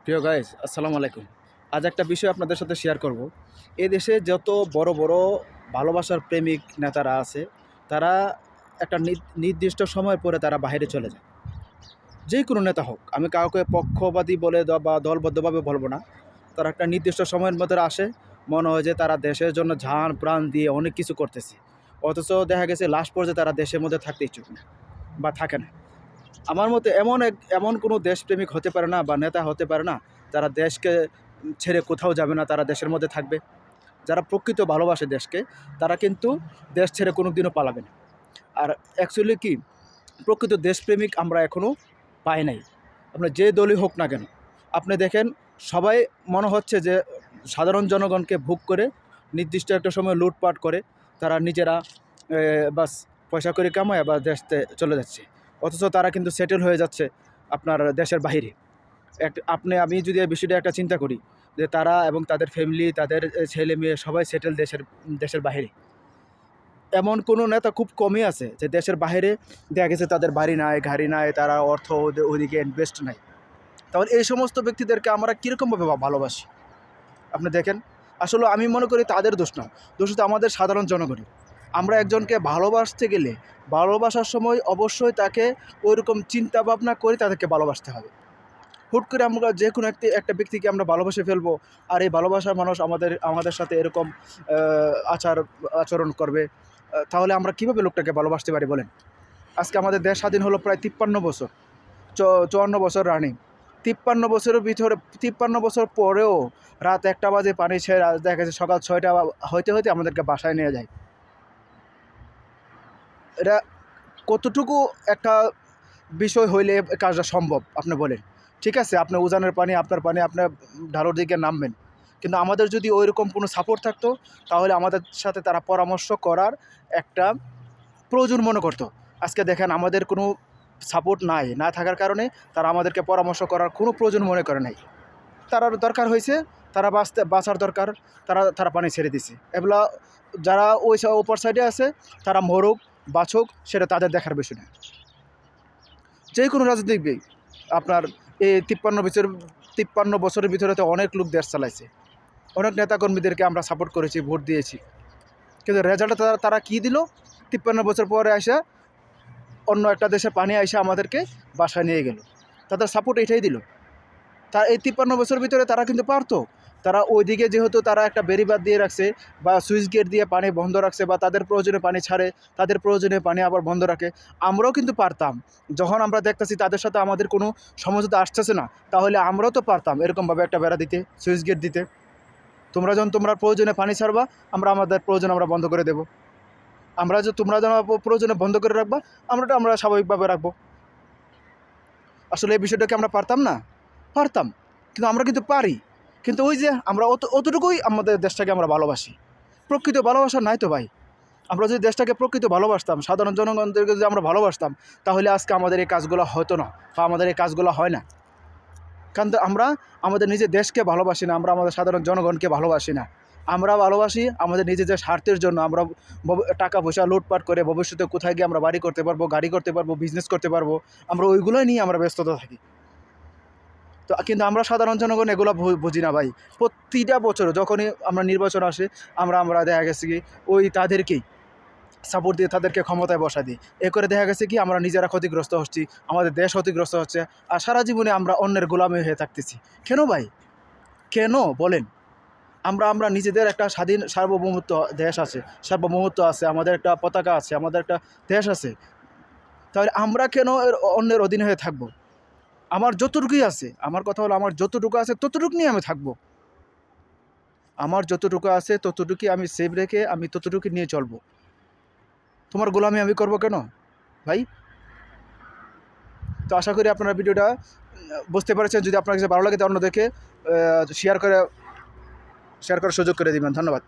প্রিয় গাইস, আসসালামু আলাইকুম। আজ একটা বিষয় আপনাদের সাথে শেয়ার করব। এ দেশে যত বড় বড় ভালোবাসার প্রেমিক নেতারা আছে, তারা একটা নির্দিষ্ট সময় পরে তারা বাইরে চলে যায়। যে কোনো নেতা হোক, আমি কাউকে পক্ষপাতী বলে বা দলবদ্ধভাবে বলবো না। তারা একটা নির্দিষ্ট সময়ের মধ্যে আসে, মনে হয় যে তারা দেশের জন্য জান প্রাণ দিয়ে অনেক কিছু করতেছে, অথচ দেখা গেছে লাস্ট পর্যায়ে তারা দেশের মধ্যে থাকতে ইচ্ছুক না বা থাকে না। আমার মতে এমন কোনো দেশপ্রেমিক হতে পারে না বা নেতা হতে পারে না যারা দেশকে ছেড়ে কোথাও যাবে না, তারা দেশের মধ্যে থাকবে। যারা প্রকৃত ভালোবাসে দেশকে, তারা কিন্তু দেশ ছেড়ে কোনো দিনও পালাবে না। আর অ্যাকচুয়ালি কি, প্রকৃত দেশপ্রেমিক আমরা এখনও পাই নাই। আপনার যে দলই হোক না কেন, আপনি দেখেন, সবাই মনে হচ্ছে যে সাধারণ জনগণকে ভোগ করে নির্দিষ্ট একটা সময় লুটপাট করে তারা নিজেরা বাস পয়সা করে কামায় বা দেশতে চলে যাচ্ছে, অথচ তারা কিন্তু সেটেল হয়ে যাচ্ছে আপনার দেশের বাইরে। আমি যদি এই বিষয়টা একটা চিন্তা করি, যে তারা এবং তাদের ফ্যামিলি, তাদের ছেলে মেয়ে সবাই সেটেল দেশের বাইরে। এমন কোনো নেতা খুব কমই আছে যে দেশের বাইরে দেখা গেছে তাদের বাড়ি নাই, গাড়ি নাই, তারা অর্থ ওদিকে ইনভেস্ট নাই। তাহলে এই সমস্ত ব্যক্তিদেরকে আমরা কীরকমভাবে ভালোবাসি? আপনি দেখেন, আসলে আমি মনে করি তাদের দোষ না, দোষ হচ্ছে আমাদের সাধারণ জনগণের। আমরা একজনকে ভালোবাসতে গেলে ভালোবাসার সময় অবশ্যই তাকে ওইরকম চিন্তা ভাবনা করে তাদেরকে ভালোবাসতে হবে। হুট করে আমরা যে কোনো একটা ব্যক্তিকে আমরা ভালোবেসে ফেলবো, আর এই ভালোবাসার মানুষ আমাদের সাথে এরকম আচরণ করবে, তাহলে আমরা কীভাবে লোকটাকে ভালোবাসতে পারি বলেন? আজকে আমাদের দেশ স্বাধীন হলো প্রায় 53 বছর, 54 বছর রানিং। 53 বছরের ভিতরে, 53 বছর পরেও রাত 1টা বাজে পানি ছেড়ে দেখা গেছে সকাল 6টা হইতে হইতে আমাদেরকে বাসায় নিয়ে যায়। এটা কতটুকু একটা বিষয় হইলে কাজটা সম্ভব আপনি বলেন? ঠিক আছে, আপনি উজানের পানি, আপনার পানি, আপনি ঢালুর দিকে নামবেন। কিন্তু আমাদের যদি ওইরকম কোনো সাপোর্ট থাকতো, তাহলে আমাদের সাথে তারা পরামর্শ করার একটা প্রয়োজন মনে করতো। আজকে দেখেন, আমাদের কোনো সাপোর্ট না থাকার কারণে তারা আমাদেরকে পরামর্শ করার কোনো প্রয়োজন মনে করে নাই। তারার দরকার হয়েছে, তারা বাঁচার দরকার, তারা পানি ছেড়ে দিছে। এগুলা যারা ওপার সাইডে আছে, তারা মরুক বাঁচুক, সেটা তাদের দেখার বিষয় না। যে কোনো রাজনীতিবিদ আপনার এই 53 বছরের ভিতরে তো অনেক লোক দেশ চালাইছে, অনেক নেতাকর্মীদেরকে আমরা সাপোর্ট করেছি, ভোট দিয়েছি, কিন্তু রেজাল্টে তারা কী দিল? 53 বছর পরে আসা অন্য একটা দেশে পানি আইসা আমাদেরকে বাসায় নিয়ে গেল। তাদের সাপোর্ট এটাই দিল। এই 53 বছরের ভিতরে তারা কিন্তু পারতো। তারা ওইদিকে যেহেতু তারা একটা বেড়িবাঁধ দিয়ে রাখছে বা সুইচ গেট দিয়ে পানি বন্ধ রাখছে, বা তাদের প্রয়োজনে পানি ছাড়ে, তাদের প্রয়োজনে পানি আবার বন্ধ রাখে। আমরাও কিন্তু পারতাম। যখন আমরা দেখতেছি তাদের সাথে আমাদের কোনো সমঝোতা আসতেছে না, তাহলে আমরাও তো পারতাম এরকমভাবে একটা বেড়া দিতে, সুইচ গেট দিতে। তোমরা প্রয়োজনে পানি ছাড়বা, আমাদের প্রয়োজন আমরা বন্ধ করে দেব। তোমরা যেন প্রয়োজনে বন্ধ করে রাখবা, আমরা স্বাভাবিকভাবে রাখবো। আসলে এই বিষয়টাকে আমরা পারতাম না? পারতাম, কিন্তু আমরা কিন্তু পারি। কিন্তু ওই যে আমরা অতটুকুই আমাদের দেশটাকে আমরা ভালোবাসি। প্রকৃত ভালোবাসা নাই তো ভাই। আমরা যদি দেশটাকে প্রকৃত ভালোবাসতাম, সাধারণ জনগণদেরকে যদি আমরা ভালোবাসতাম, তাহলে আজকে আমাদের এই কাজগুলো হতো না, বা আমাদের এই কাজগুলো হয় না। কারণ আমরা আমাদের নিজের দেশকে ভালোবাসি না, আমরা আমাদের সাধারণ জনগণকে ভালোবাসি না। আমরা ভালোবাসি আমাদের নিজেদের স্বার্থের জন্য। আমরা টাকা পয়সা লুটপাট করে ভবিষ্যতে কোথায় গিয়ে আমরা বাড়ি করতে পারবো, গাড়ি করতে পারবো, বিজনেস করতে পারবো, আমরা ওইগুলোই নিয়ে আমরা ব্যস্ততা থাকি। তো কিন্তু আমরা সাধারণ জনগণ এগুলো বুঝি না ভাই। প্রতিটা বছর যখনই আমরা নির্বাচন আসে, আমরা দেখা গেছে কি ওই তাদেরকেই সাপোর্ট দিয়ে তাদেরকে ক্ষমতায় বসা দিই। এ করে দেখা গেছে কি আমরা নিজেরা ক্ষতিগ্রস্ত হচ্ছি, আমাদের দেশ ক্ষতিগ্রস্ত হচ্ছে, আর সারা জীবনে আমরা অন্যের গোলামি হয়ে থাকতেছি। কেন ভাই? কেন বলেন? আমরা নিজেদের একটা স্বাধীন সার্বভৌমত্ব দেশ আছে, সার্বভৌমত্ব আছে, আমাদের একটা পতাকা আছে, আমাদের একটা দেশ আছে। তাহলে আমরা কেন অন্যের অধীনে হয়ে থাকবো? আমার যতটুকুই আছে, আমার কথা হলো, আমার যতটুকু আছে ততটুকু নিয়ে আমি থাকবো। আমার যতটুকু আছে ততটুকুই আমি সেভ রেখে আমি ততটুকু নিয়ে চলবো। তোমার গোলামি আমি করবো কেন ভাই? তো আশা করি আপনারা ভিডিওটা বুঝতে পেরেছেন। যদি আপনার কাছে ভালো লাগে, তাহলে অন্যদেরকে শেয়ার করার সুযোগ করে দিবেন। ধন্যবাদ।